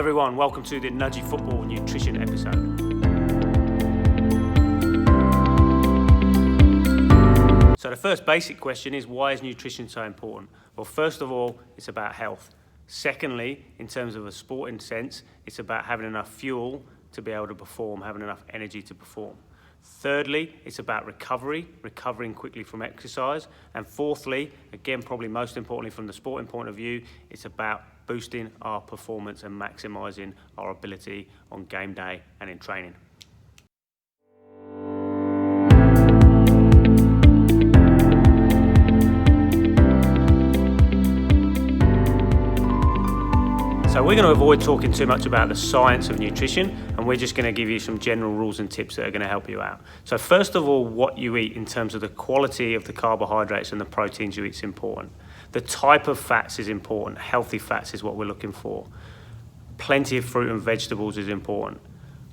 everyone, welcome to the Nudgy Football Nutrition episode. So the first basic question is, why is nutrition so important? Well, first of all, it's about health. Secondly, in terms of a sporting sense, it's about having enough fuel to be able to perform, having enough energy to perform. Thirdly, it's about recovering quickly from exercise. And fourthly, again, probably most importantly from the sporting point of view, it's about boosting our performance and maximising our ability on game day and in training. So we're going to avoid talking too much about the science of nutrition, and we're just going to give you some general rules and tips that are going to help you out. So first of all, what you eat in terms of the quality of the carbohydrates and the proteins you eat is important. The type of fats is important. Healthy fats is what we're looking for. Plenty of fruit and vegetables is important.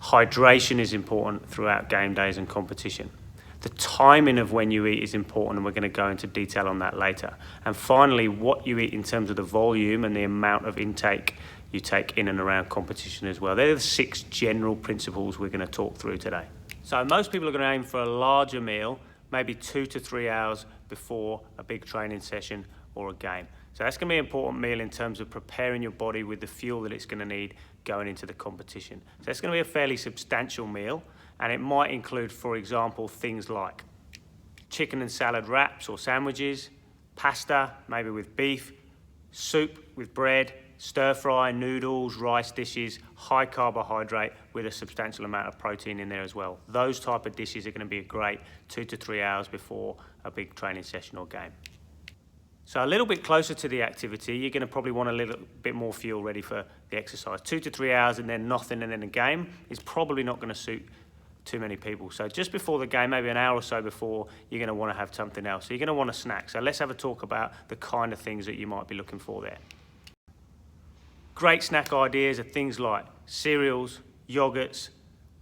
Hydration is important throughout game days and competition. The timing of when you eat is important, and we're going to go into detail on that later. And finally, what you eat in terms of the volume and the amount of intake you take in and around competition as well. They're the 6 general principles we're going to talk through today. So most people are going to aim for a larger meal, maybe 2 to 3 hours before a big training session or a game. So that's going to be an important meal in terms of preparing your body with the fuel that it's going to need going into the competition. So it's going to be a fairly substantial meal, and it might include, for example, things like chicken and salad wraps or sandwiches, pasta, maybe with beef, soup with bread, stir fry, noodles, rice dishes, high carbohydrate with a substantial amount of protein in there as well. Those type of dishes are going to be great 2 to 3 hours before a big training session or game. So a little bit closer to the activity, you're going to probably want a little bit more fuel ready for the exercise. 2 to 3 hours and then nothing and then a game is probably not going to suit too many people. So just before the game, maybe an hour or so before, you're going to want to have something else. So you're going to want a snack. So let's have a talk about the kind of things that you might be looking for there. Great snack ideas are things like cereals, yogurts,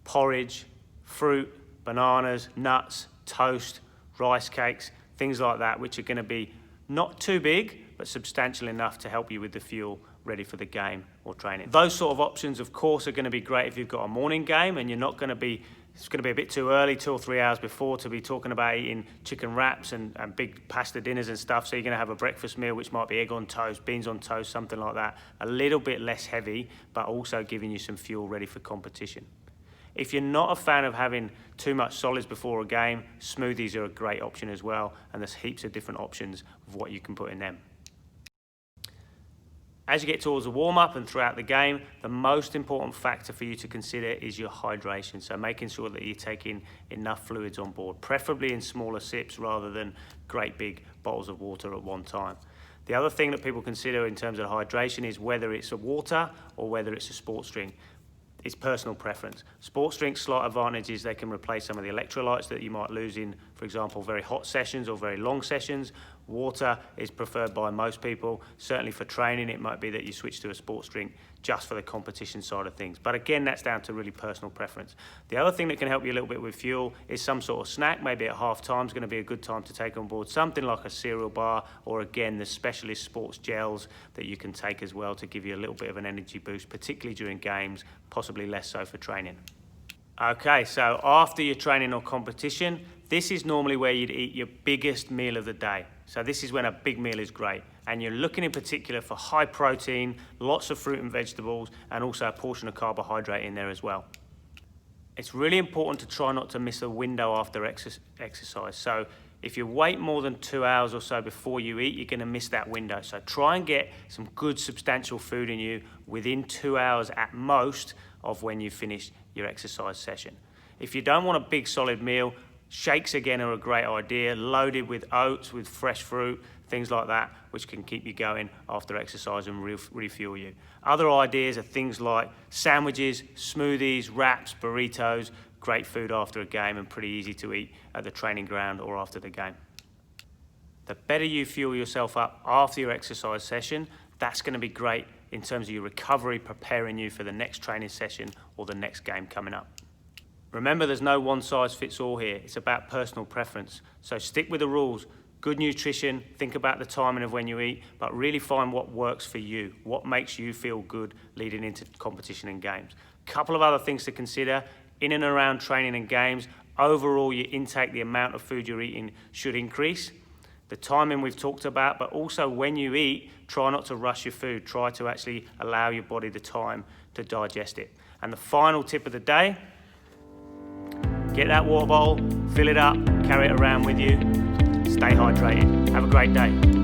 porridge, fruit, bananas, nuts, toast, rice cakes, things like that, which are going to be not too big, but substantial enough to help you with the fuel ready for the game or training. Those sort of options, of course, are going to be great if you've got a morning game and you're not going to be, it's going to be a bit too early, 2 or 3 hours before, to be talking about eating chicken wraps and big pasta dinners and stuff. So you're going to have a breakfast meal, which might be egg on toast, beans on toast, something like that. A little bit less heavy, but also giving you some fuel ready for competition. If you're not a fan of having too much solids before a game, smoothies are a great option as well, and there's heaps of different options of what you can put in them. As you get towards the warm-up and throughout the game, the most important factor for you to consider is your hydration. So making sure that you're taking enough fluids on board, preferably in smaller sips rather than great big bottles of water at one time. The other thing that people consider in terms of hydration is whether it's a water or whether it's a sports drink. It's personal preference. Sports drinks' slight advantage is they can replace some of the electrolytes that you might lose in, for example, very hot sessions or very long sessions. Water is preferred by most people. Certainly for training, it might be that you switch to a sports drink just for the competition side of things. But again, that's down to really personal preference. The other thing that can help you a little bit with fuel is some sort of snack. Maybe at half time is going to be a good time to take on board something like a cereal bar, or again, the specialist sports gels that you can take as well to give you a little bit of an energy boost, particularly during games, possibly less so for training. Okay, so after your training or competition, this is normally where you'd eat your biggest meal of the day. So this is when a big meal is great. And you're looking in particular for high protein, lots of fruit and vegetables, and also a portion of carbohydrate in there as well. It's really important to try not to miss a window after exercise. So if you wait more than 2 hours or so before you eat, you're going to miss that window. So try and get some good substantial food in you within 2 hours at most of when you finish your exercise session. If you don't want a big solid meal, shakes again are a great idea, loaded with oats, with fresh fruit, things like that, which can keep you going after exercise and refuel you. Other ideas are things like sandwiches, smoothies, wraps, burritos, great food after a game and pretty easy to eat at the training ground or after the game. The better you fuel yourself up after your exercise session, that's going to be great in terms of your recovery, preparing you for the next training session or the next game coming up. Remember, there's no one size fits all here. It's about personal preference. So stick with the rules. Good nutrition, think about the timing of when you eat, but really find what works for you, what makes you feel good leading into competition and games. Couple of other things to consider in and around training and games. Overall, your intake, the amount of food you're eating should increase. The timing we've talked about, but also when you eat, try not to rush your food. Try to actually allow your body the time to digest it. And the final tip of the day, get that water bottle, fill it up, carry it around with you. Stay hydrated. Have a great day.